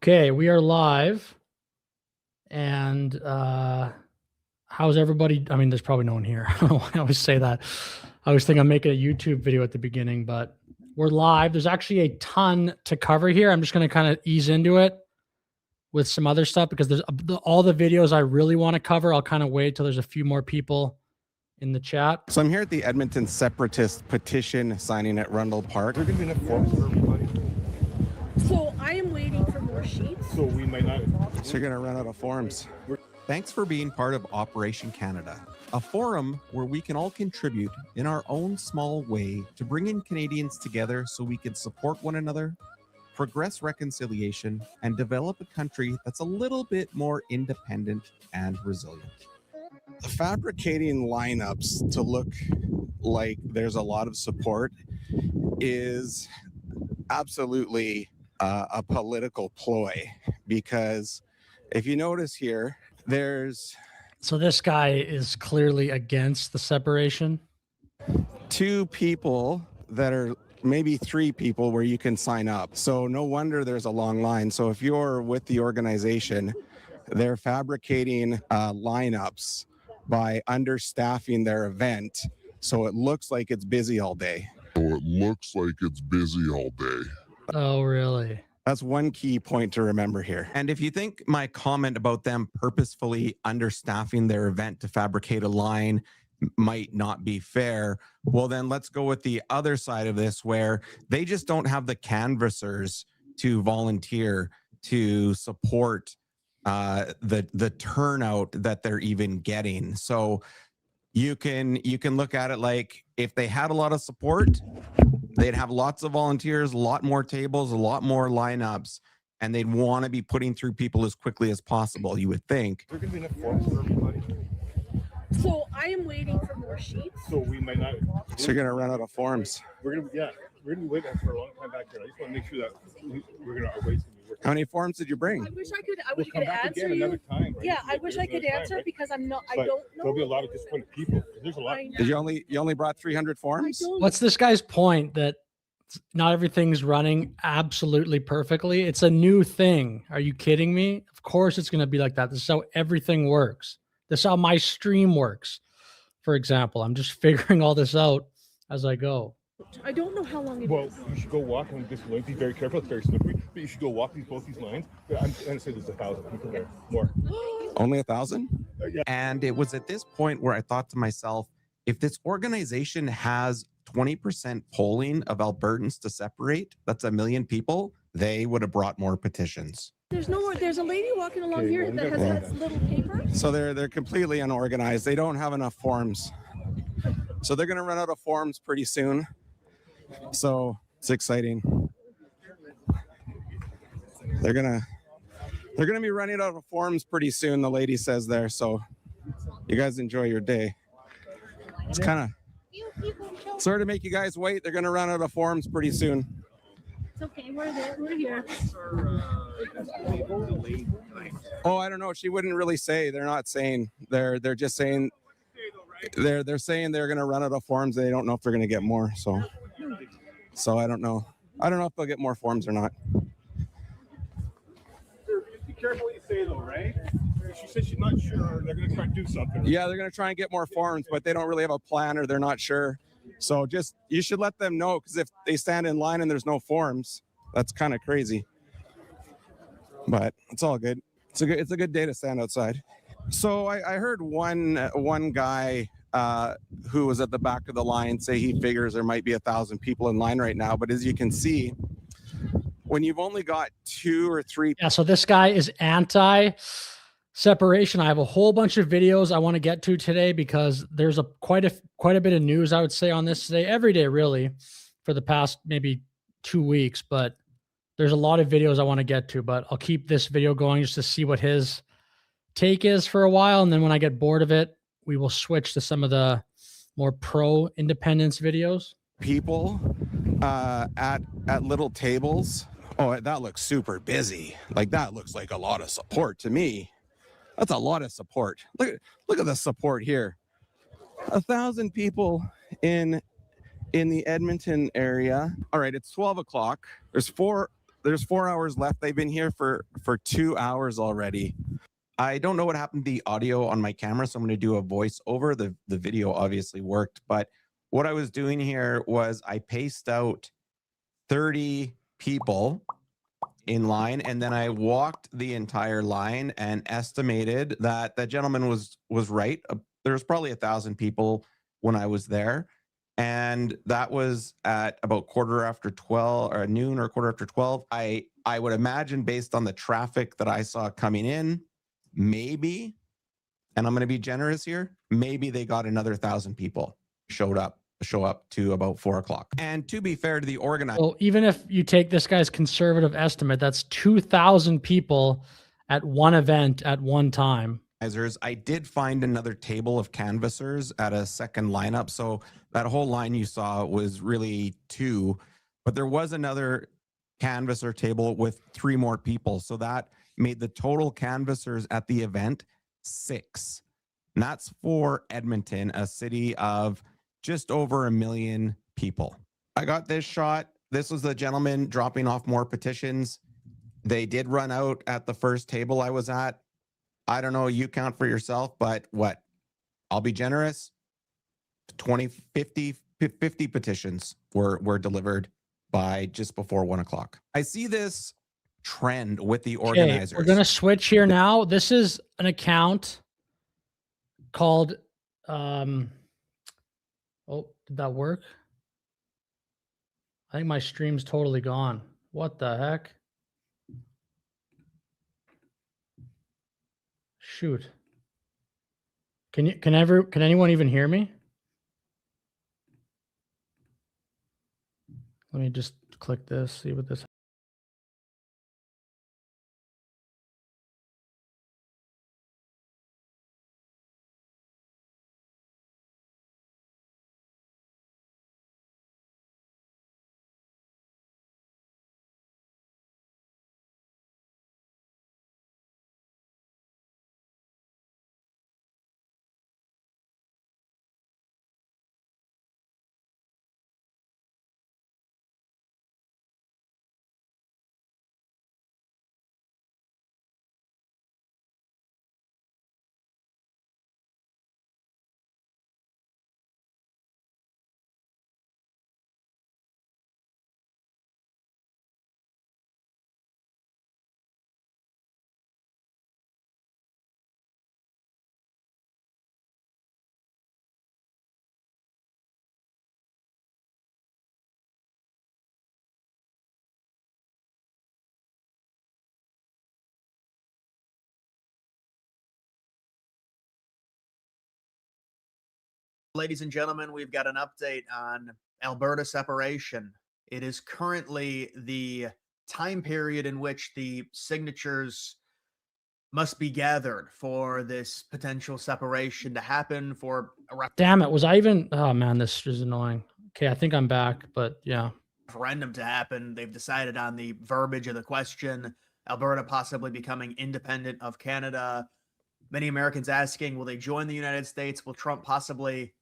Okay, we are live. And how's everybody? I mean, there's probably no one here. I don't know why I always say that. I always think I'm making a YouTube video at the beginning, but we're live. There's actually a ton to cover here. I'm just going to kind of ease into it with some other stuff because there's all the videos I really want to cover. I'll kind of wait till there's a few more people in the chat. So I'm here at the Edmonton Separatist petition signing at Rundle Park. We're going to be enough forms for everybody. So I am waiting for more sheets. So we might not. So you're going to run out of forms. Thanks for being part of Operation Canada, a forum where we can all contribute in our own small way to bring in Canadians together so we can support one another, progress reconciliation, and develop a country that's a little bit more independent and resilient. Fabricating lineups to look like there's a lot of support is absolutely a political ploy, because if you notice here, so this guy is clearly against the separation. Two people that are maybe three people where you can sign up. So no wonder there's a long line. So if you're with the organization, they're fabricating lineups by understaffing their event. So it looks like it's busy all day. Oh, really? That's one key point to remember here. And if you think my comment about them purposefully understaffing their event to fabricate a line might not be fair, well, then let's go with the other side of this, where they just don't have the canvassers to volunteer to support the turnout that they're even getting. So you can look at it like, if they had a lot of support, they'd have lots of volunteers, a lot more tables, a lot more lineups, and they'd want to be putting through people as quickly as possible, you would think. We're going to be enough forms for everybody. So I am waiting for more sheets. So we might not. So you're going to run out of forms. We're going to be waiting for a long time back here. I just want to make sure that we're going to waste any work. How many forms did you bring? I wish I could We'll come back answer again you. another time. Right? Yeah, I wish I could Another time, answer right? because I don't know. There'll be a lot of disappointed people. There's a lot. Did you only brought 300 forms? What's this guy's point that not everything's running absolutely perfectly? It's a new thing. Are you kidding me? Of course it's going to be like that. This is how everything works. This is how my stream works. For example, I'm just figuring all this out as I go. I don't know how long it is. Well, you should go walk on this line. Be very careful. It's very slippery. But you should go walk both these lines. I'm going to say there's 1,000 people there. More. Only 1,000? Yeah. And it was at this point where I thought to myself, if this organization has 20% polling of Albertans to separate, that's 1 million people, they would have brought more petitions. There's a lady walking along here that has that little paper. So they're completely unorganized. They don't have enough forms. So they're going to run out of forms pretty soon. So it's exciting. They're gonna be running out of forms pretty soon, the lady says there. So you guys enjoy your day. It's kind of sort of make you guys wait. They're gonna run out of forms pretty soon. It's okay, we're there. We're here. Oh, I don't know. She wouldn't really say. They're not saying. They're just saying. They're saying they're gonna run out of forms. They don't know if they're gonna get more. So I don't know. I don't know if they'll get more forms or not. Be careful what you say, though, right? She said she's not sure. They're going to try to do something. Yeah, they're going to try and get more forms, but they don't really have a plan, or they're not sure. So you should let them know, because if they stand in line and there's no forms, that's kind of crazy. But it's all good. It's a good day to stand outside. So I heard one guy who was at the back of the line say he figures there might be 1,000 people in line right now. But as you can see, when you've only got 2 or 3. Yeah, so this guy is anti-separation. I have a whole bunch of videos I want to get to today because there's quite a bit of news, I would say, on this today, every day really, for the past maybe 2 weeks. But there's a lot of videos I want to get to, but I'll keep this video going just to see what his take is for a while. And then when I get bored of it, we will switch to some of the more pro-independence videos. People at little tables. Oh, that looks super busy. Like, that looks like a lot of support to me. That's a lot of support. Look at the support here. 1,000 people in the Edmonton area. All right, it's 12 o'clock. There's four there's 4 hours left. They've been here for 2 hours already. I don't know what happened to the audio on my camera, so I'm going to do a voiceover. The video obviously worked, but what I was doing here was I paced out 30 people in line, and then I walked the entire line and estimated that that gentleman was right. There was probably 1,000 people when I was there, and that was at about 12:15 or noon or 12:15. I would imagine, based on the traffic that I saw coming in, maybe, and I'm going to be generous here, maybe they got another 1,000 people show up to about 4 o'clock. And to be fair to the organizers, Well, even if you take this guy's conservative estimate, that's 2,000 people at one event at one time. I did find another table of canvassers at a second lineup. So that whole line you saw was really 2, but there was another canvasser table with 3 more people. So that made the total canvassers at the event 6. And that's for Edmonton, a city of just over 1 million people. I got this shot. This was the gentleman dropping off more petitions. They did run out at the first table I was at. I don't know, you count for yourself, but what? I'll be generous. 50 petitions were delivered by just before 1 o'clock. I see this trend with the organizers. We're going to switch here now. This is an account called, oh, did that work? I think my stream's totally gone. What the heck? Shoot. Can anyone even hear me? Let me just click this, see what this. Ladies and gentlemen, we've got an update on Alberta Seperation. It is currently the time period in which the signatures must be gathered for this potential separation to happen. For a Damn it. Was I even? Oh man, this is annoying. Okay, I think I'm back, but yeah. referendum to happen. They've decided on the verbiage of the question. Alberta possibly becoming independent of Canada. Many Americans asking, will they join the United States? Will Trump possibly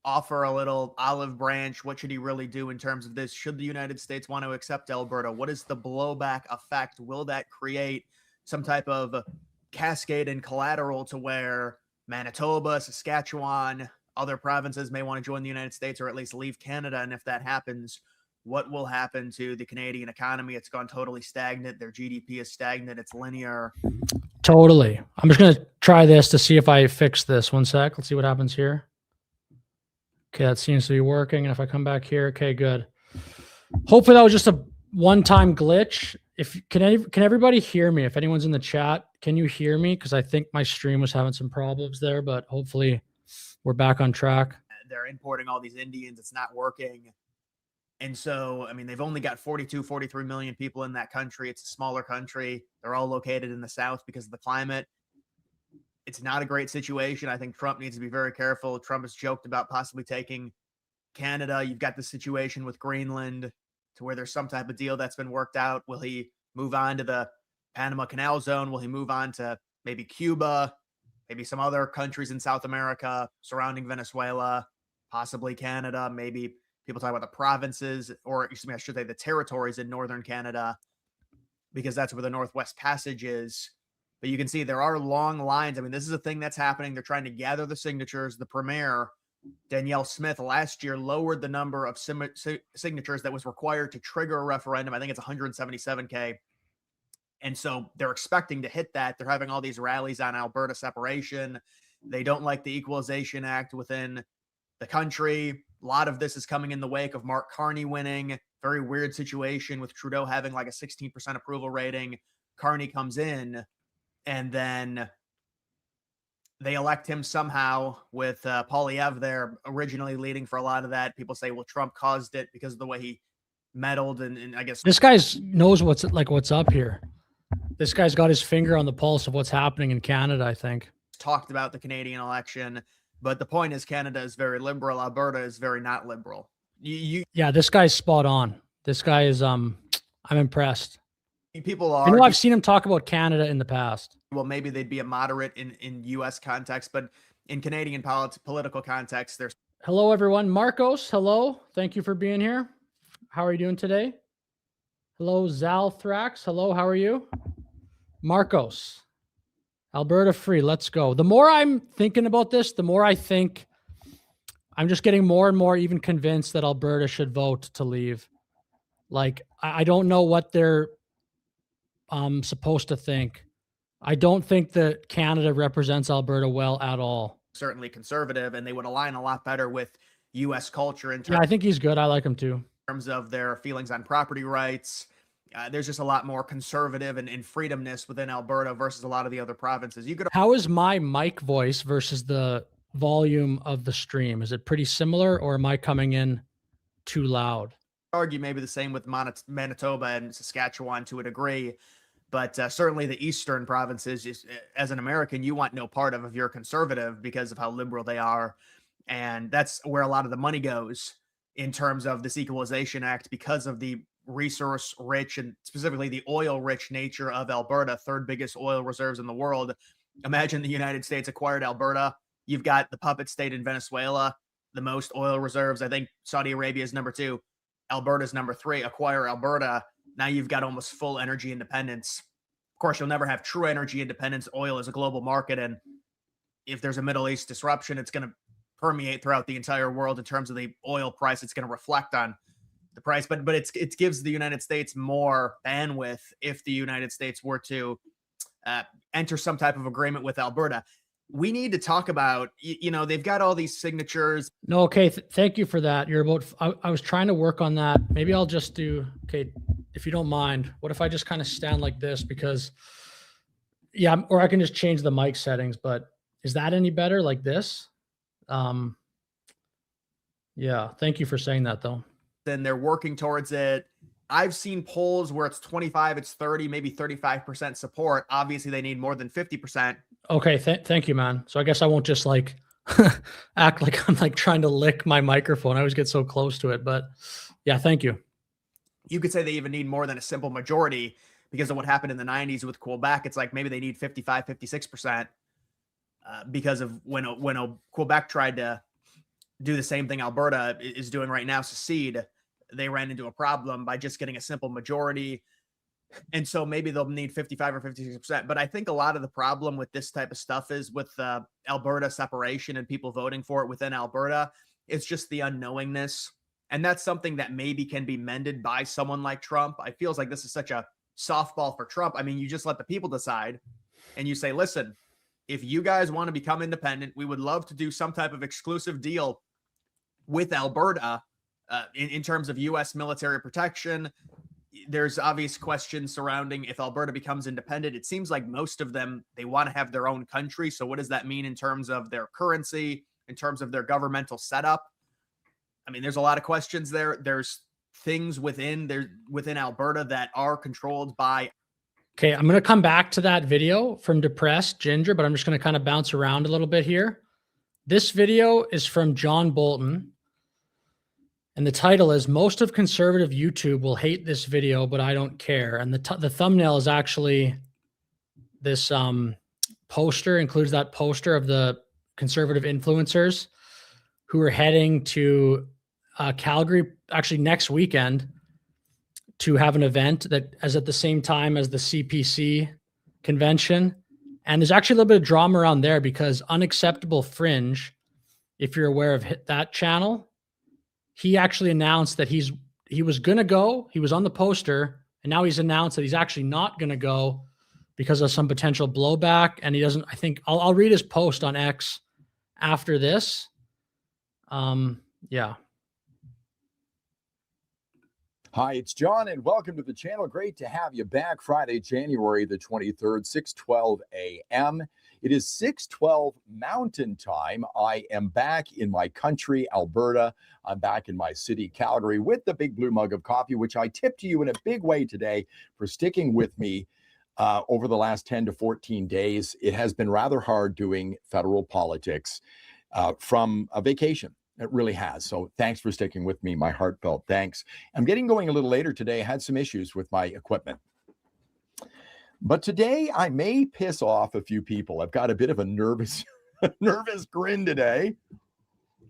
offer a little olive branch? What should he really do in terms of this? Should the United States want to accept Alberta? What is the blowback effect? Will that create some type of cascade and collateral to where Manitoba, Saskatchewan, other provinces may want to join the United States or at least leave Canada? And if that happens, what will happen to the Canadian economy? It's gone totally stagnant. Their GDP is stagnant. It's linear. Totally. I'm just going to try this to see if I fix this. One sec. Let's see what happens here. Okay, that seems to be working. And if I come back here, okay, good. Hopefully that was just a one-time glitch. Can everybody hear me? If anyone's in the chat, can you hear me? Because I think my stream was having some problems there, but hopefully we're back on track. They're importing all these Indians. It's not working. And so, I mean, they've only got 42, 43 million people in that country. It's a smaller country. They're all located in the South because of the climate. It's not a great situation. I think Trump needs to be very careful. Trump has joked about possibly taking Canada. You've got the situation with Greenland to where there's some type of deal that's been worked out. Will he move on to the Panama Canal Zone? Will he move on to maybe Cuba, maybe some other countries in South America surrounding Venezuela, possibly Canada? Maybe people talk about the provinces, or excuse me, I should say the territories in northern Canada. because that's where the Northwest Passage is. But you can see there are long lines. I mean, this is a thing that's happening. They're trying to gather the signatures. The premier, Danielle Smith, last year lowered the number of signatures that was required to trigger a referendum. I think it's 177K. And so they're expecting to hit that. They're having all these rallies on Alberta separation. They don't like the Equalization Act within the country. A lot of this is coming in the wake of Mark Carney winning. Very weird situation with Trudeau having like a 16% approval rating. Carney comes in, and then they elect him somehow with Poilievre there originally leading for a lot of that. People say, well, Trump caused it because of the way he meddled. And I guess This guy knows what's up here. This guy's got his finger on the pulse of what's happening in Canada, I think. Talked about the Canadian election, but the point is Canada is very liberal. Alberta is very not liberal. Yeah, this guy's spot on. This guy is, I'm impressed. People are. I know I've seen him talk about Canada in the past. Well, maybe they'd be a moderate in U.S. context, but in Canadian political context, there's. Hello, everyone. Marcos, hello. Thank you for being here. How are you doing today? Hello, Zalthrax. Hello, how are you? Marcos, Alberta free. Let's go. The more I'm thinking about this, the more I think I'm just getting more and more even convinced that Alberta should vote to leave. Like, I don't know what they're supposed to think. I don't think that Canada represents Alberta well at all. Certainly conservative, and they would align a lot better with U.S. culture in terms. Yeah, I think he's good. I like him too. Terms of their feelings on property rights. There's just a lot more conservative and freedomness within Alberta versus a lot of the other provinces. How is my mic voice versus the volume of the stream? Is it pretty similar, or am I coming in too loud? Argue maybe the same with Manitoba and Saskatchewan to a degree, but certainly the eastern provinces, as an American, you want no part of if you're conservative because of how liberal they are. And that's where a lot of the money goes in terms of this Equalization Act, because of the resource rich and specifically the oil rich nature of Alberta, third biggest oil reserves in the world. Imagine the United States acquired Alberta. You've got the puppet state in Venezuela, the most oil reserves. I think Saudi Arabia is number 2. Alberta's number 3. Acquire Alberta. Now you've got almost full energy independence. Of course, you'll never have true energy independence. Oil is a global market. And if there's a Middle East disruption, it's going to permeate throughout the entire world in terms of the oil price. It's going to reflect on the price, but it gives the United States more bandwidth if the United States were to enter some type of agreement with Alberta. We need to talk about, they've got all these signatures. No, okay. Thank you for that. I was trying to work on that. Maybe I'll just do, okay, if you don't mind, what if I just kind of stand like this? Because, yeah, or I can just change the mic settings, but is that any better like this? Yeah, thank you for saying that though. Then they're working towards it. I've seen polls where it's 25, it's 30, maybe 35% support. Obviously, they need more than 50%. Okay, thank you, man. So I guess I won't just like act like I'm like trying to lick my microphone. I always get so close to it, but yeah, thank you. You could say they even need more than a simple majority because of what happened in the 90s with Quebec. It's like maybe they need 55, 56% because of when Quebec tried to do the same thing Alberta is doing right now, secede, they ran into a problem by just getting a simple majority. And so maybe they'll need 55 or 56%. But I think a lot of the problem with this type of stuff is with Alberta separation and people voting for it within Alberta. It's just the unknowingness. And that's something that maybe can be mended by someone like Trump. I feels like this is such a softball for Trump. I mean, you just let the people decide and you say, listen, if you guys want to become independent, we would love to do some type of exclusive deal with Alberta in terms of U.S. military protection. There's obvious questions surrounding if Alberta becomes independent. It seems like most of them, they want to have their own country. So what does that mean in terms of their currency, in terms of their governmental setup? I mean, there's a lot of questions there. There's things within Alberta that are controlled by. Okay, I'm going to come back to that video from Depressed Ginger, but I'm just going to kind of bounce around a little bit here. This video is from John Bolton. And the title is, most of conservative YouTube will hate this video, but I don't care. And the thumbnail is actually this poster, includes that poster of the conservative influencers who are heading to Calgary, actually next weekend, to have an event that is at the same time as the CPC convention. And there's actually a little bit of drama around there because Unacceptable Fringe, if you're aware of that channel, he actually announced that he was going to go. He was on the poster, and now he's announced that he's actually not going to go because of some potential blowback. And he doesn't, I think I'll read his post on X after this. Yeah. Hi, it's John, and welcome to the channel. Great to have you back. Friday, January the 23rd, 6:12 a.m. It is 6:12 Mountain Time. I am back in my country, Alberta. I'm back in my city, Calgary, with the big blue mug of coffee, which I tip to you in a big way today for sticking with me over the last 10 to 14 days. It has been rather hard doing federal politics from a vacation. It really has. So thanks for sticking with me. My heartfelt thanks. I'm getting going a little later today. I had some issues with my equipment. But today I may piss off a few people. I've got a bit of a nervous grin today.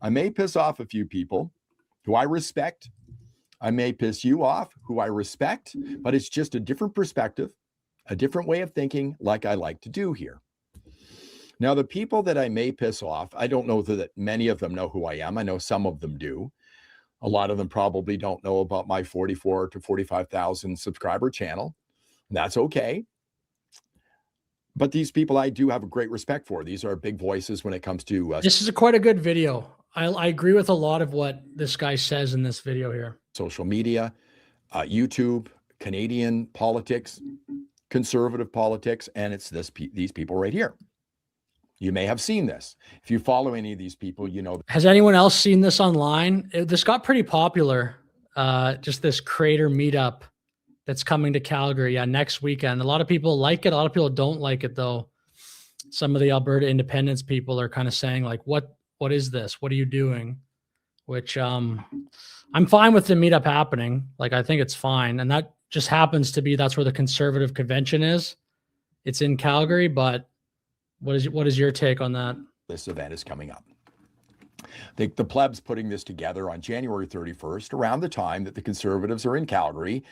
I may piss off a few people who I respect. I may piss you off who I respect, but it's just a different perspective, a different way of thinking, like I like to do here. Now, the people that I may piss off, I don't know that many of them know who I am. I know some of them do. A lot of them probably don't know about my 44 to 45,000 subscriber channel. That's okay. But these people I do have a great respect for. These are big voices when it comes to this is quite a good video. I agree with a lot of what this guy says in this video here. Social media, YouTube, Canadian politics, conservative politics, and it's these people right here. You may have seen this. If you follow any of these people, you know. Has anyone else seen this online? This got pretty popular. Just this creator meetup that's coming to Calgary next weekend. A lot of people like it. A lot of people don't like it, though. Some of the Alberta Independence people are kind of saying, like, what is this? What are you doing? Which I'm fine with the meetup happening. Like, I think it's fine. And that just happens to be, that's where the Conservative Convention is. It's in Calgary, but what is your take on that? This event is coming up. The plebs putting this together on January 31st, around the time that the Conservatives are in Calgary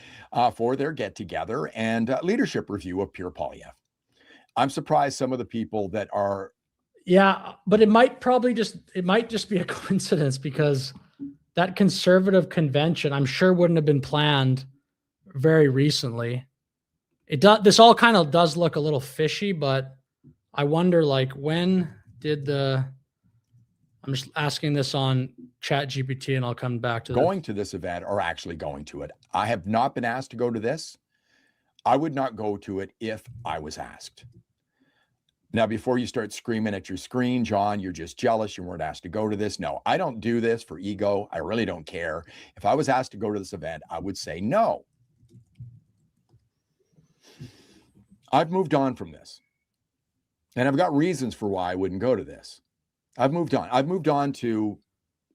for their get-together and leadership review of Pierre Poilievre. I'm surprised some of the people that are... Yeah, but it might just be a coincidence because that Conservative convention, I'm sure, wouldn't have been planned very recently. This all kind of does look a little fishy, but I wonder, like, when did I'm just asking this on ChatGPT, and I'll come back to going to this event or actually going to it. I have not been asked to go to this. I would not go to it if I was asked. Now, before you start screaming at your screen, John, you're just jealous you weren't asked to go to this. No, I don't do this for ego. I really don't care. If I was asked to go to this event, I would say no. I've moved on from this. And I've got reasons for why I wouldn't go to this. I've moved on. I've moved on to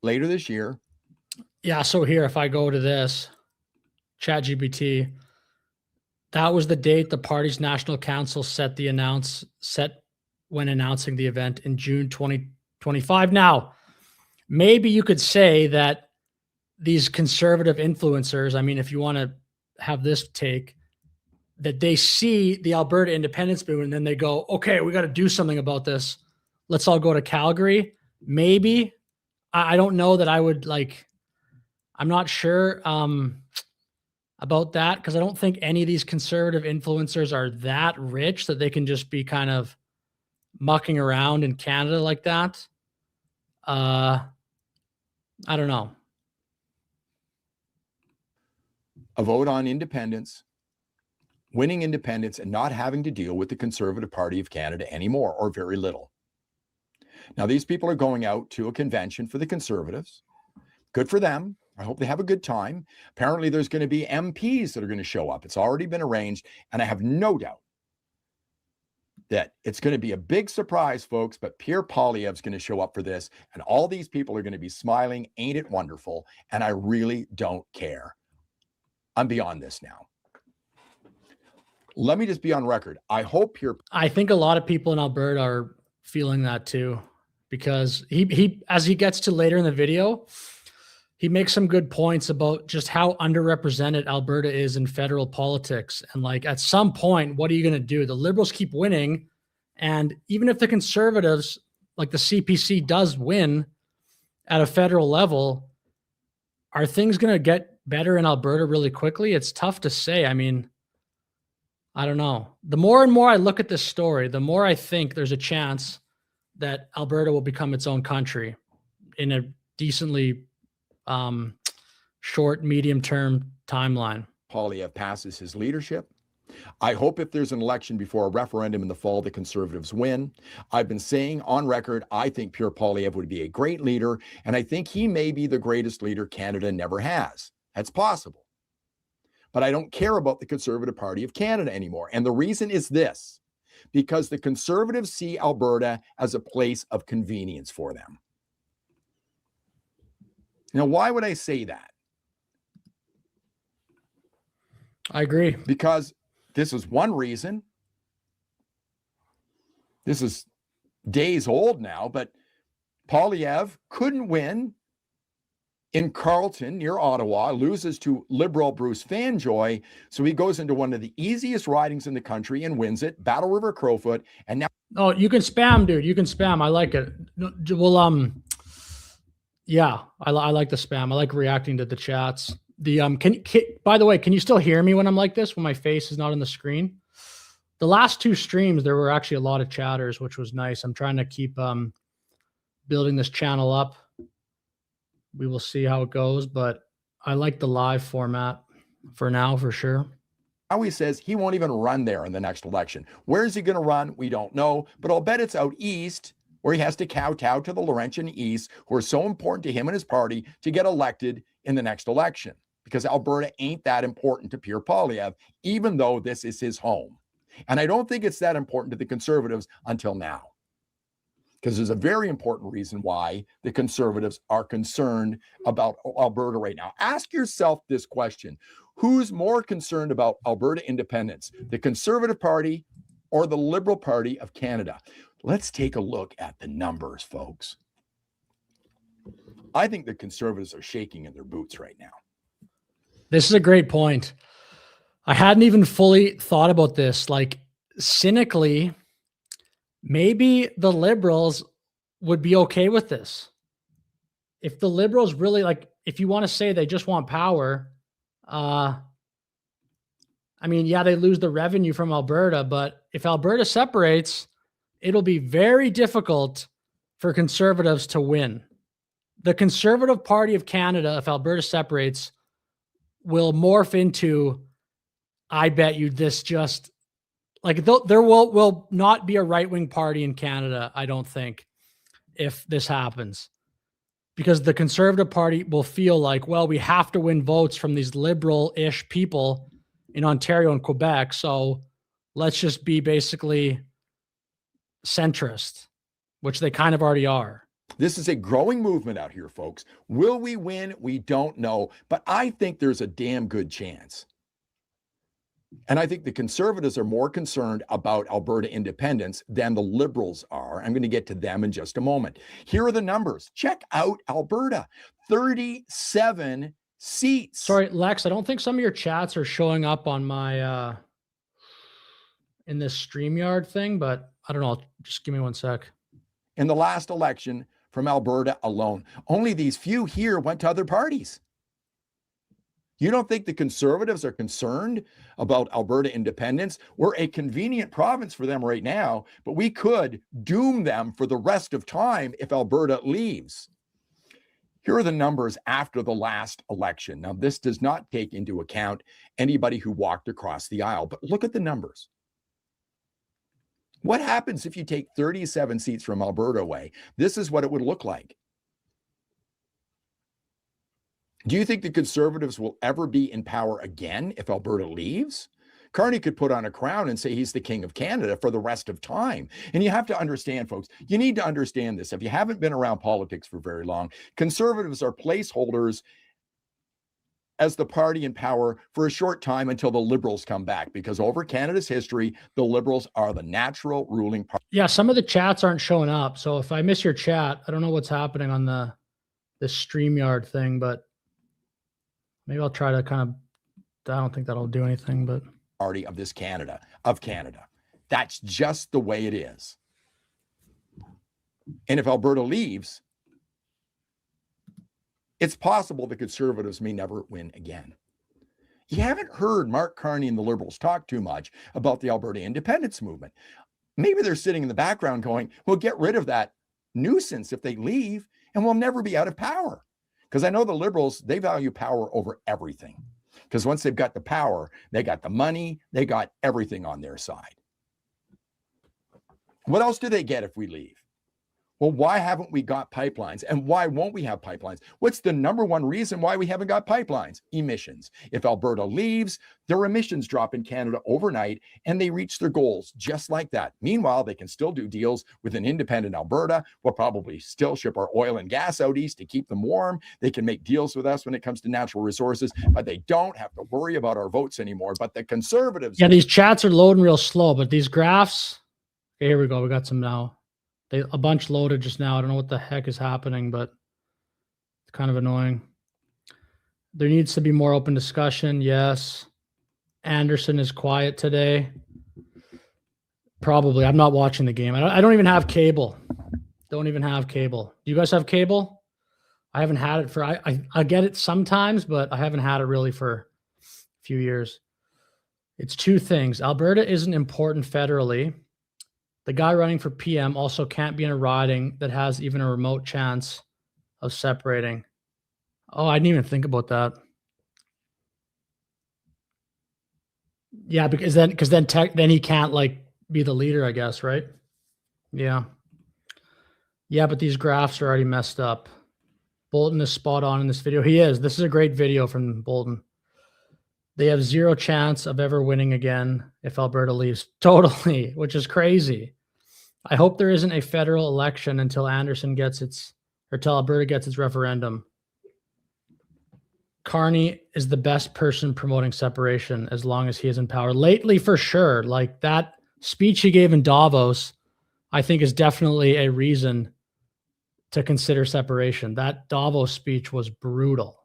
later this year. Yeah. So here, if I go to this ChatGPT, that was the date the party's national council set when announcing the event in June 2025. Now, maybe you could say that these conservative influencers, I mean, if you want to have this take, that they see the Alberta independence movement and then they go, okay, we got to do something about this. Let's all go to Calgary. Maybe. I don't know that I would like, I'm not sure about that because I don't think any of these conservative influencers are that rich that they can just be kind of mucking around in Canada like that. I don't know. A vote on independence, winning independence, and not having to deal with the Conservative Party of Canada anymore, or very little. Now, these people are going out to a convention for the Conservatives. Good for them. I hope they have a good time. Apparently, there's going to be MPs that are going to show up. It's already been arranged, and I have no doubt that it's going to be a big surprise, folks, but Pierre Poilievre's going to show up for this, and all these people are going to be smiling. Ain't it wonderful? And I really don't care. I'm beyond this now. Let me just be on record. I hope I think a lot of people in Alberta are feeling that too, because he as he gets to later in the video, he makes some good points about just how underrepresented Alberta is in federal politics. And like at some point, what are you going to do? The Liberals keep winning. And even if the Conservatives, like the CPC does win at a federal level, are things going to get better in Alberta really quickly? It's tough to say. I mean, I don't know. The more and more I look at this story, the more I think there's a chance that Alberta will become its own country in a decently short, medium-term timeline. Poilievre passes his leadership. I hope if there's an election before a referendum in the fall, the Conservatives win. I've been saying on record, I think Pierre Poilievre would be a great leader, and I think he may be the greatest leader Canada never has. That's possible. But I don't care about the Conservative Party of Canada anymore. And the reason is this, because the Conservatives see Alberta as a place of convenience for them. Now, why would I say that? I agree. Because this is one reason. This is days old now, but Poilievre couldn't win in Carleton near Ottawa, loses to Liberal Bruce Fanjoy. So he goes into one of the easiest ridings in the country and wins it, Battle River Crowfoot. And now, oh, you can spam, dude. You can spam. I like it. Well, yeah, I like the spam. I like reacting to the chats. The by the way, can you still hear me when I'm like this, when my face is not on the screen? The last two streams, there were actually a lot of chatters, which was nice. I'm trying to keep building this channel up. We will see how it goes, but I like the live format for now, for sure. now he says he won't even run there in the next election. Where is he going to run? We don't know, but I'll bet it's out east, where he has to kowtow to the Laurentian East, who are so important to him and his party to get elected in the next election, because Alberta ain't that important to Pierre Poilievre, even though this is his home. And I don't think it's that important to the Conservatives until now, because there's a very important reason why the Conservatives are concerned about Alberta right now. Ask yourself this question: who's more concerned about Alberta independence, the Conservative Party or the Liberal Party of Canada? Let's take a look at the numbers, folks. I think the Conservatives are shaking in their boots right now. This is a great point. I hadn't even fully thought about this. Like, cynically, maybe the Liberals would be okay with this. If the Liberals really, like, if you want to say they just want power, I mean, yeah, they lose the revenue from Alberta, but if Alberta separates, it'll be very difficult for Conservatives to win. The Conservative Party of Canada, if Alberta separates, will morph into, I bet you this just, like, there will not be a right-wing party in Canada, I don't think, if this happens. Because the Conservative Party will feel like, well, we have to win votes from these liberal-ish people in Ontario and Quebec, so let's just be basically centrist, which they kind of already are. This is a growing movement out here, folks. Will we win? We don't know, but I think there's a damn good chance. And I think the Conservatives are more concerned about Alberta independence than the Liberals are. I'm going to get to them in just a moment. Here are the numbers. Check out Alberta, 37 seats. Sorry, Lex, I don't think some of your chats are showing up on my, in this StreamYard thing, but I don't know. Just give me one sec. In the last election from Alberta alone. Only these few here went to other parties. You don't think the Conservatives are concerned about Alberta independence? We're a convenient province for them right now, but we could doom them for the rest of time if Alberta leaves. Here are the numbers after the last election. Now, this does not take into account anybody who walked across the aisle, but look at the numbers. What happens if you take 37 seats from Alberta away? This is what it would look like. Do you think the Conservatives will ever be in power again if Alberta leaves? Carney could put on a crown and say he's the king of Canada for the rest of time. And you have to understand, folks, you need to understand this. If you haven't been around politics for very long, Conservatives are placeholders as the party in power for a short time until the Liberals come back, because over Canada's history, the Liberals are the natural ruling party. Yeah, some of the chats aren't showing up. So if I miss your chat, I don't know what's happening on the StreamYard thing, but Maybe I'll try to kind of. I don't think that'll do anything, but Party of Canada. That's just the way it is. And if Alberta leaves, it's possible the Conservatives may never win again. You haven't heard Mark Carney and the Liberals talk too much about the Alberta independence movement. Maybe they're sitting in the background going, we'll get rid of that nuisance if they leave and we'll never be out of power. Because I know the Liberals, they value power over everything. Because once they've got the power, they got the money, they got everything on their side. What else do they get if we leave? Well, why haven't we got pipelines? And why won't we have pipelines? What's the number one reason why we haven't got pipelines? Emissions. If Alberta leaves, their emissions drop in Canada overnight and they reach their goals just like that. Meanwhile, they can still do deals with an independent Alberta. We'll probably still ship our oil and gas out east to keep them warm. They can make deals with us when it comes to natural resources, but they don't have to worry about our votes anymore. But the Conservatives... Yeah, these chats are loading real slow, but these graphs... Okay, here we go. We got some now. A bunch loaded just now. I don't know what the heck is happening, but it's kind of annoying. There needs to be more open discussion. Yes. Anderson is quiet today. Probably. I'm not watching the game. I don't even have cable. Don't even have cable. Do you guys have cable? I haven't had it for, I get it sometimes, but I haven't had it really for a few years. It's two things. Alberta isn't important federally. The guy running for PM also can't be in a riding that has even a remote chance of separating. Oh, I didn't even think about that. Yeah, because then he can't like be the leader, I guess, right? Yeah. Yeah, but these graphs are already messed up. Bolton is spot on in this video. He is. This is a great video from Bolton. They have zero chance of ever winning again if Alberta leaves. Totally, which is crazy. I hope there isn't a federal election until Anderson gets until Alberta gets its referendum. Carney is the best person promoting separation as long as he is in power. Lately, for sure. Like that speech he gave in Davos, I think is definitely a reason to consider separation. That Davos speech was brutal.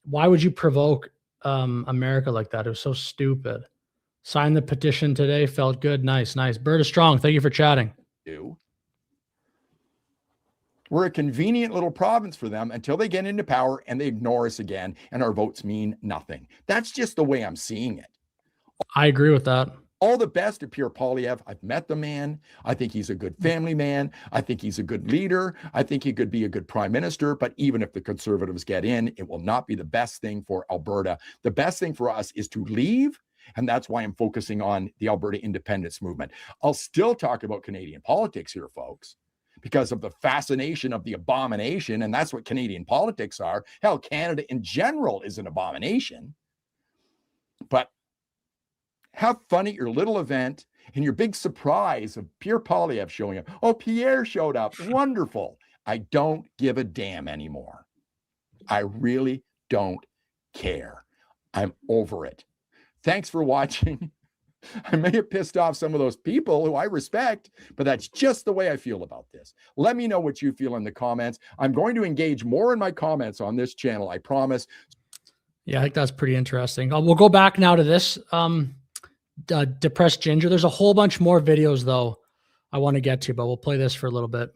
Why would you provoke America like that? It was so stupid. Signed the petition today. Felt good. Nice, nice. Bird is strong. Thank you for chatting. We're a convenient little province for them until they get into power and they ignore us again and our votes mean nothing. That's just the way I'm seeing it. I agree with that. All the best to Pierre Poilievre. I've met the man. I think he's a good family man. I think he's a good leader. I think he could be a good prime minister. But even if the Conservatives get in, it will not be the best thing for Alberta. The best thing for us is to leave. And that's why I'm focusing on the Alberta independence movement. I'll still talk about Canadian politics here, folks, because of the fascination of the abomination. And that's what Canadian politics are. Hell, Canada in general is an abomination. But have fun at your little event and your big surprise of Pierre Poilievre showing up. Oh, Pierre showed up. Wonderful. I don't give a damn anymore. I really don't care. I'm over it. Thanks for watching. I may have pissed off some of those people who I respect, but that's just the way I feel about this. Let me know what you feel in the comments. I'm going to engage more in my comments on this channel, I promise. Yeah, I think that's pretty interesting. We'll go back now to this Depressed Ginger. There's a whole bunch more videos, though, I want to get to, but we'll play this for a little bit.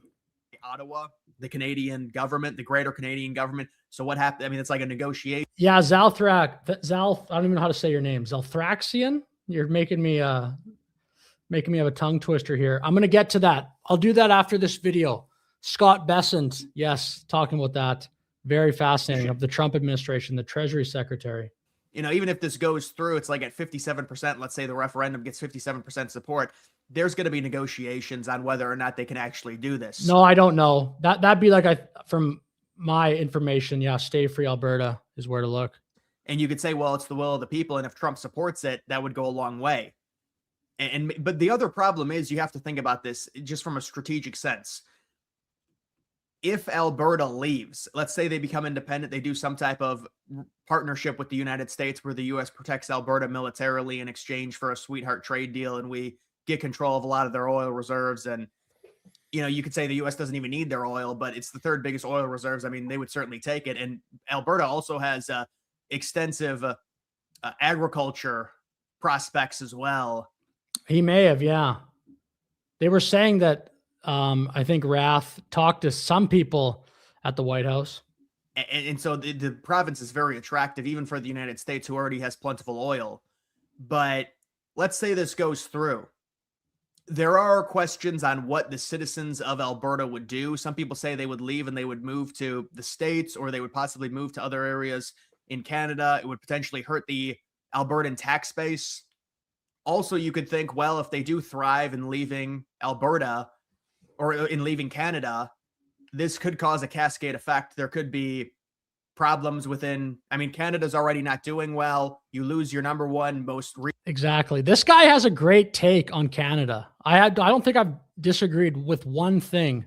Ottawa, the Canadian government, the greater Canadian government. So what happened? I mean, it's like a negotiation. Yeah, Zalthrak. I don't even know how to say your name. Zalthraxian? You're making me have a tongue twister here. I'm going to get to that. I'll do that after this video. Scott Bessent. Yes, talking about that. Very fascinating. Of the Trump administration, the Treasury Secretary. You know, even if this goes through, it's like at 57%. Let's say the referendum gets 57% support. There's going to be negotiations on whether or not they can actually do this. No, I don't know. That'd be like from my information. Yeah, Stay Free Alberta is where to look. And you could say, well, it's the will of the people, and if Trump supports it, that would go a long way. But the other problem is you have to think about this just from a strategic sense. If Alberta leaves, let's say they become independent, they do some type of partnership with the United States where the U.S. protects Alberta militarily in exchange for a sweetheart trade deal, and we get control of a lot of their oil reserves. And you know, you could say the U.S. doesn't even need their oil, but it's the third biggest oil reserves. I mean, they would certainly take it. And Alberta also has extensive agriculture prospects as well. He may have, yeah. They were saying that I think Rath talked to some people at the White House. And so the province is very attractive, even for the United States, who already has plentiful oil. But let's say this goes through. There are questions on what the citizens of Alberta would do. Some people say they would leave and they would move to the States, or they would possibly move to other areas in Canada. It would potentially hurt the Albertan tax base. Also, you could think, well, if they do thrive in leaving Alberta or in leaving Canada, this could cause a cascade effect. There could be problems within, I mean, Canada's already not doing well. You lose your number one most. Exactly. This guy has a great take on Canada. I don't think I've disagreed with one thing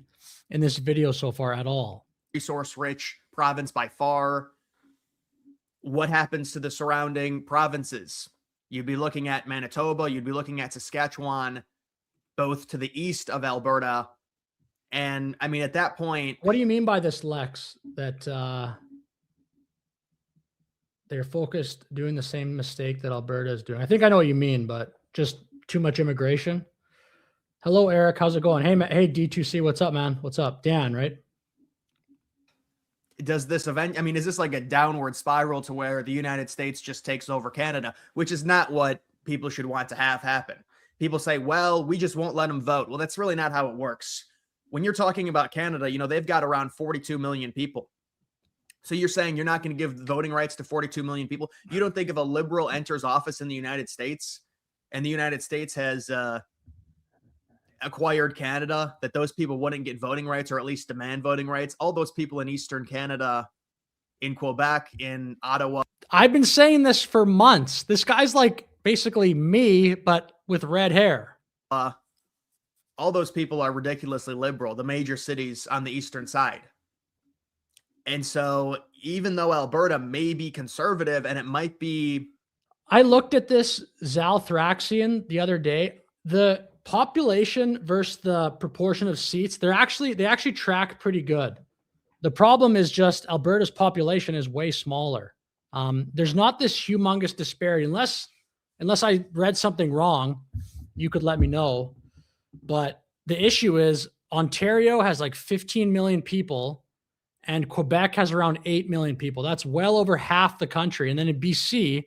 in this video so far at all. Resource rich province by far. What happens to the surrounding provinces? You'd be looking at Manitoba, you'd be looking at Saskatchewan, both to the east of Alberta. And I mean, at that point, what do you mean by this, Lex, that they're focused doing the same mistake that Alberta is doing? I think I know what you mean, but just too much immigration. Hello, Eric. How's it going? Hey, D2C. What's up, man? What's up? Dan, right? Does this event, I mean, is this like a downward spiral to where the United States just takes over Canada, which is not what people should want to have happen? People say, well, we just won't let them vote. Well, that's really not how it works. When you're talking about Canada, you know, they've got around 42 million people. So you're saying you're not going to give voting rights to 42 million people? You don't think if a liberal enters office in the United States and the United States has acquired Canada, that those people wouldn't get voting rights, or at least demand voting rights? All those people in Eastern Canada, in Quebec, in Ottawa. I've been saying this for months. This guy's like basically me, but with red hair. All those people are ridiculously liberal, the major cities on the eastern side. And so even though Alberta may be conservative and it might be... I looked at this Zalthraxian the other day. The population versus the proportion of seats, they actually track pretty good. The problem is just Alberta's population is way smaller. There's not this humongous disparity, unless I read something wrong. You could let me know. But the issue is Ontario has like 15 million people and Quebec has around 8 million people. That's well over half the country. And then in BC,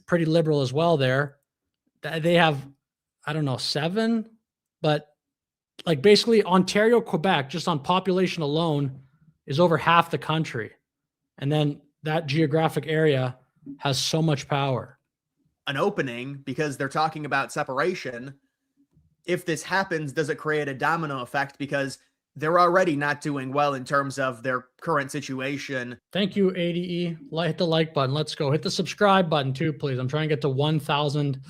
pretty liberal as well there. They have, I don't know, 7, but like basically Ontario, Quebec, just on population alone, is over half the country. And then that geographic area has so much power. An opening, because they're talking about separation. If this happens, does it create a domino effect? Because they're already not doing well in terms of their current situation. Thank you, ADE. Hit the like button. Let's go. Hit the subscribe button too, please. I'm trying to get to 1,000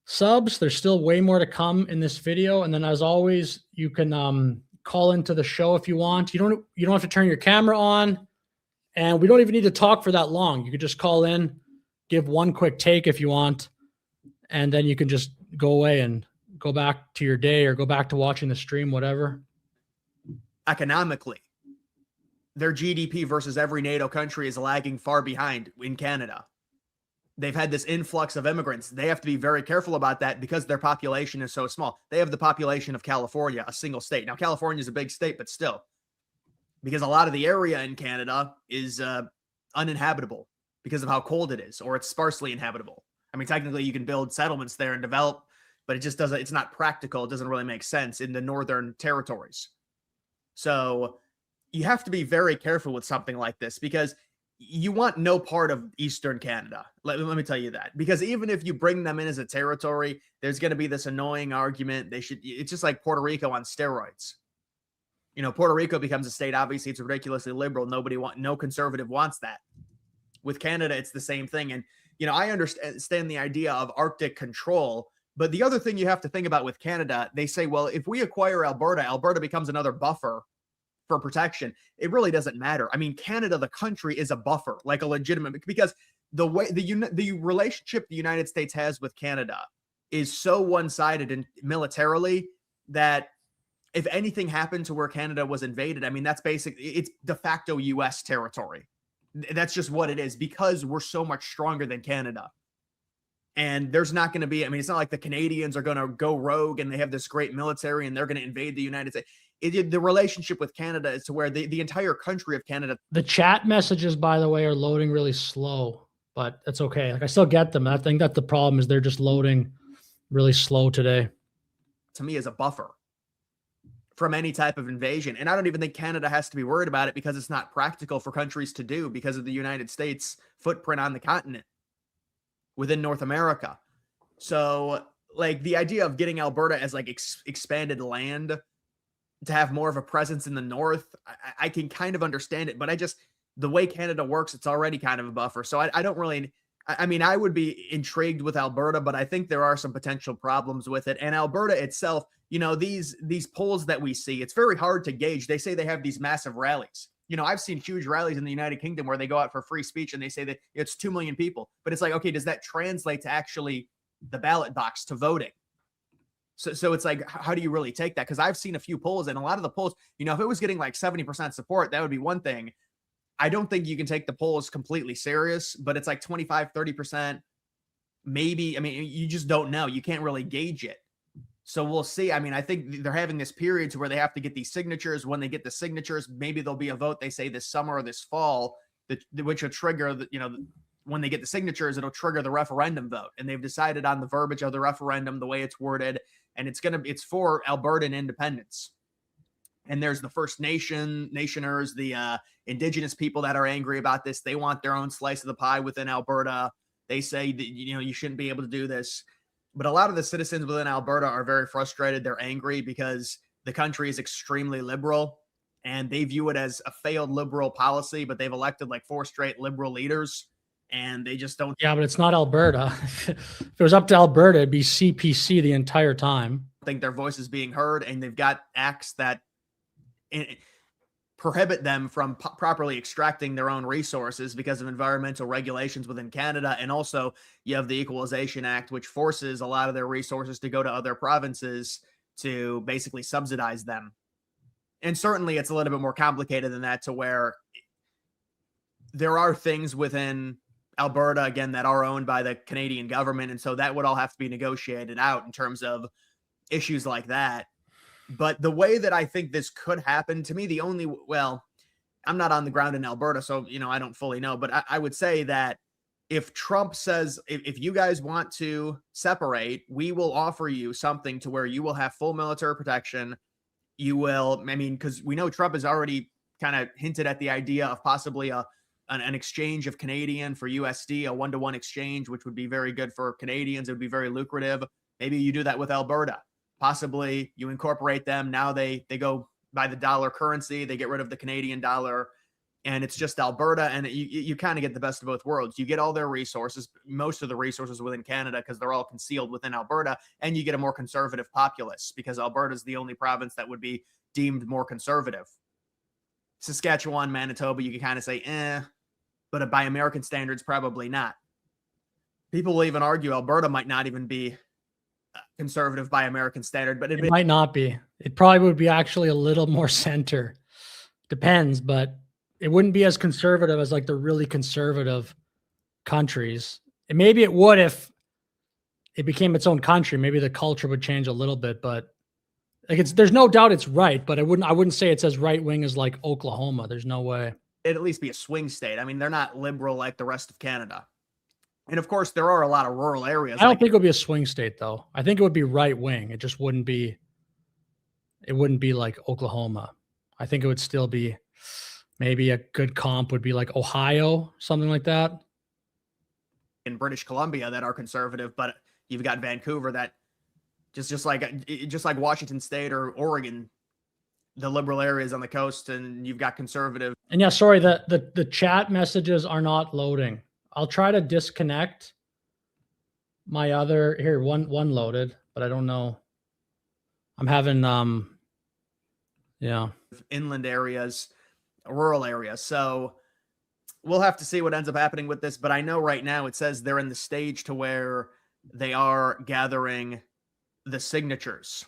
subs. There's still way more to come in this video. And then as always, you can call into the show if you want. You don't have to turn your camera on, and we don't even need to talk for that long. You could just call in, give one quick take if you want, and then you can just go away and go back to your day or go back to watching the stream, whatever. Economically, their GDP versus every NATO country is lagging far behind in Canada. They've had this influx of immigrants. They have to be very careful about that because their population is so small. They have the population of California, a single state. Now, California is a big state, but still, because a lot of the area in Canada is uninhabitable because of how cold it is, or it's sparsely inhabitable. I mean, technically you can build settlements there and develop, but it just doesn't, it's not practical. It doesn't really make sense in the northern territories. So you have to be very careful with something like this because you want no part of Eastern Canada. Let me tell you that, because even if you bring them in as a territory, there's going to be this annoying argument. It's just like Puerto Rico on steroids. You know, Puerto Rico becomes a state. Obviously it's ridiculously liberal. No conservative wants that. With Canada, it's the same thing. And, you know, I understand the idea of Arctic control, but the other thing you have to think about with Canada, they say, well, if we acquire Alberta, Alberta becomes another buffer for protection. It really doesn't matter. I mean, Canada, the country, is a buffer, like a legitimate, because the way the relationship the United States has with Canada is so one-sided and militarily that if anything happened to where Canada was invaded, I mean, that's it's de facto US territory. That's just what it is, because we're so much stronger than Canada. And there's not going to be, I mean, it's not like the Canadians are going to go rogue and they have this great military and they're going to invade the United States. The relationship with Canada is to where the entire country of Canada. The chat messages, by the way, are loading really slow, but that's okay. Like, I still get them. I think that the problem is they're just loading really slow today. To me, is a buffer from any type of invasion. And I don't even think Canada has to be worried about it, because it's not practical for countries to do because of the United States footprint on the continent within North America. So like the idea of getting Alberta as like expanded land to have more of a presence in the north, I can kind of understand it, but the way Canada works, it's already kind of a buffer. So I don't really, I mean, I would be intrigued with Alberta, but I think there are some potential problems with it. And Alberta itself, you know, these polls that we see, it's very hard to gauge. They say they have these massive rallies. You know, I've seen huge rallies in the United Kingdom where they go out for free speech and they say that it's 2 million people, but it's like, okay, does that translate to actually the ballot box, to voting? So it's like, how do you really take that? Because I've seen a few polls, and a lot of the polls, you know, if it was getting like 70% support, that would be one thing. I don't think you can take the polls completely serious, but it's like 25, 30%, maybe. I mean, you just don't know. You can't really gauge it. So we'll see. I mean, I think they're having this period to where they have to get these signatures. When they get the signatures, maybe there'll be a vote, they say this summer or this fall, which will trigger, when they get the signatures, it'll trigger the referendum vote. And they've decided on the verbiage of the referendum, the way it's worded, and it's for Albertan independence. And there's the First Nationers, the Indigenous people that are angry about this. They want their own slice of the pie within Alberta. They say that, you shouldn't be able to do this. But a lot of the citizens within Alberta are very frustrated. They're angry because the country is extremely liberal, and they view it as a failed liberal policy, but they've elected like 4 straight liberal leaders, and they just don't. Yeah, but it's not Alberta. If it was up to Alberta, it'd be CPC the entire time. Think their voice is being heard, and they've got acts that prohibit them from properly extracting their own resources because of environmental regulations within Canada. And also you have the Equalization Act, which forces a lot of their resources to go to other provinces to basically subsidize them. And certainly it's a little bit more complicated than that, to where there are things within Alberta, again, that are owned by the Canadian government. And so that would all have to be negotiated out in terms of issues like that. But the way that I think this could happen, to me, I'm not on the ground in Alberta, so, I don't fully know. But I would say that if Trump says, if you guys want to separate, we will offer you something to where you will have full military protection. You will, because we know Trump has already kind of hinted at the idea of possibly an exchange of Canadian for USD, a 1-to-1 exchange, which would be very good for Canadians. It would be very lucrative. Maybe you do that with Alberta. Possibly you incorporate them. Now they go by the dollar currency. They get rid of the Canadian dollar, and it's just Alberta. And you kind of get the best of both worlds. You get all their resources, most of the resources within Canada, because they're all concealed within Alberta, and you get a more conservative populace because Alberta is the only province that would be deemed more conservative. Saskatchewan, Manitoba, you can kind of say, but by American standards, probably not. People will even argue Alberta might not even be conservative by American standard, but it might not be. It probably would be actually a little more center. Depends, but it wouldn't be as conservative as like the really conservative countries. And maybe it would if it became its own country. Maybe the culture would change a little bit, but like there's no doubt it's right, but I wouldn't say it's as right wing as like Oklahoma. There's no way. It'd at least be a swing state. I mean, they're not liberal like the rest of Canada. And of course, there are a lot of rural areas. I don't think it would be a swing state, though. I think it would be right wing. It just wouldn't be. It wouldn't be like Oklahoma. I think it would still be. Maybe a good comp would be like Ohio, something like that. In British Columbia, that are conservative, but you've got Vancouver that just like Washington State or Oregon, the liberal areas on the coast, and you've got conservative. And yeah, sorry, the chat messages are not loading. I'll try to disconnect my other one loaded, but I don't know. I'm having inland areas, rural areas. So we'll have to see what ends up happening with this. But I know right now it says they're in the stage to where they are gathering the signatures.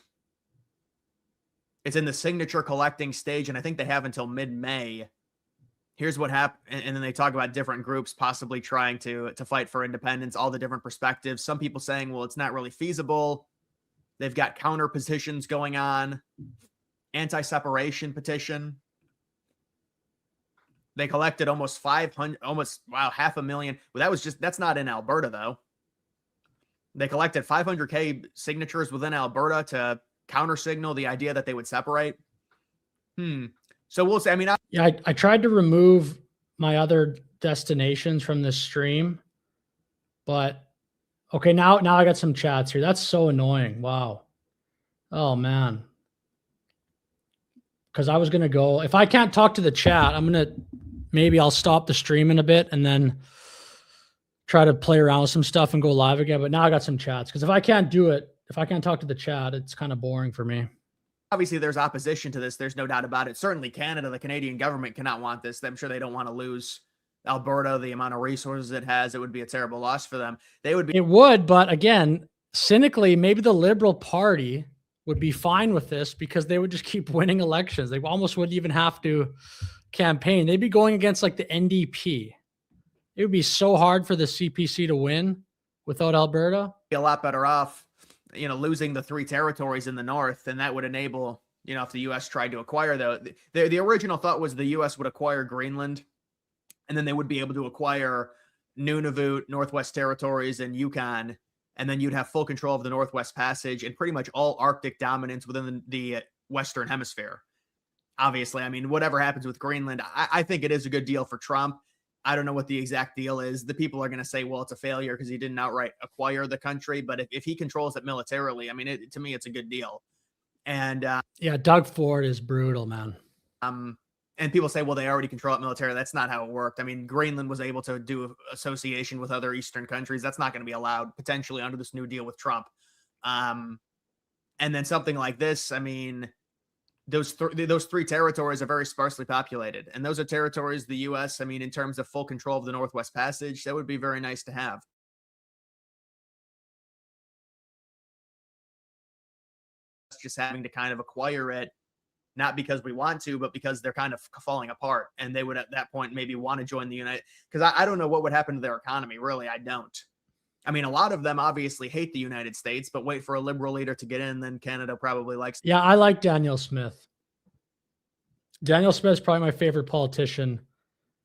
It's in the signature collecting stage, and I think they have until mid-May. Here's what happened, and then they talk about different groups possibly trying to fight for independence, all the different perspectives. Some people saying, well, it's not really feasible. They've got counter petitions going on, anti-separation petition. They collected almost 500, almost, wow, 500,000. Well, that's not in Alberta, though. They collected 500K signatures within Alberta to counter signal the idea that they would separate. So we'll say, I mean, I tried to remove my other destinations from this stream, but okay, now I got some chats here. That's so annoying. Wow. Oh man. Because I was gonna go, if I can't talk to the chat, maybe I'll stop the stream in a bit and then try to play around with some stuff and go live again. But now I got some chats, because if I can't do it, if I can't talk to the chat, it's kind of boring for me. Obviously, there's opposition to this. There's no doubt about it. Certainly, Canada, the Canadian government cannot want this. I'm sure they don't want to lose Alberta, the amount of resources it has. It would be a terrible loss for them. It would, but again, cynically, maybe the Liberal Party would be fine with this because they would just keep winning elections. They almost wouldn't even have to campaign. They'd be going against like the NDP. It would be so hard for the CPC to win without Alberta. Be a lot better off, losing the 3 territories in the north, and that would enable, if the U.S. tried to acquire the original thought was the U.S. would acquire Greenland, and then they would be able to acquire Nunavut, Northwest Territories, and Yukon, and then you'd have full control of the Northwest Passage and pretty much all Arctic dominance within the Western Hemisphere. Obviously, I mean, whatever happens with Greenland, I think it is a good deal for Trump. I don't know what the exact deal is. The people are going to say, well, it's a failure because he didn't outright acquire the country. But if he controls it militarily, I mean, to me, it's a good deal. And yeah, Doug Ford is brutal, man. And people say, well, they already control it militarily. That's not how it worked. I mean, Greenland was able to do association with other Eastern countries. That's not going to be allowed potentially under this new deal with Trump. And then something like this, I mean, those 3 territories are very sparsely populated, and those are territories the U.S., I mean, in terms of full control of the Northwest Passage, that would be very nice to have. Just having to kind of acquire it, not because we want to, but because they're kind of falling apart, and they would at that point maybe want to join the United, because I don't know what would happen to their economy. Really, I don't. I mean, a lot of them obviously hate the United States, but wait for a liberal leader to get in, then Canada probably likes. Yeah, I like Daniel Smith. Daniel Smith is probably my favorite politician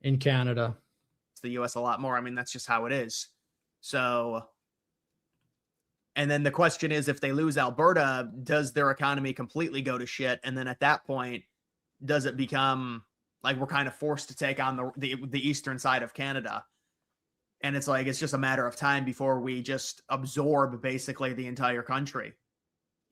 in Canada. The U.S. a lot more. I mean, that's just how it is. So, and then the question is, if they lose Alberta, does their economy completely go to shit? And then at that point, does it become like we're kind of forced to take on the eastern side of Canada? And it's like, it's just a matter of time before we just absorb basically the entire country.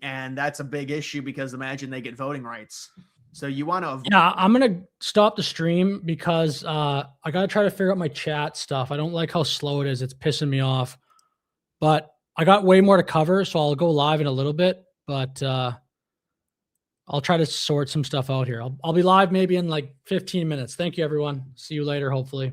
And that's a big issue because imagine they get voting rights. So you want to... Yeah, I'm going to stop the stream because I got to try to figure out my chat stuff. I don't like how slow it is. It's pissing me off. But I got way more to cover, so I'll go live in a little bit. But I'll try to sort some stuff out here. I'll be live maybe in like 15 minutes. Thank you, everyone. See you later, hopefully.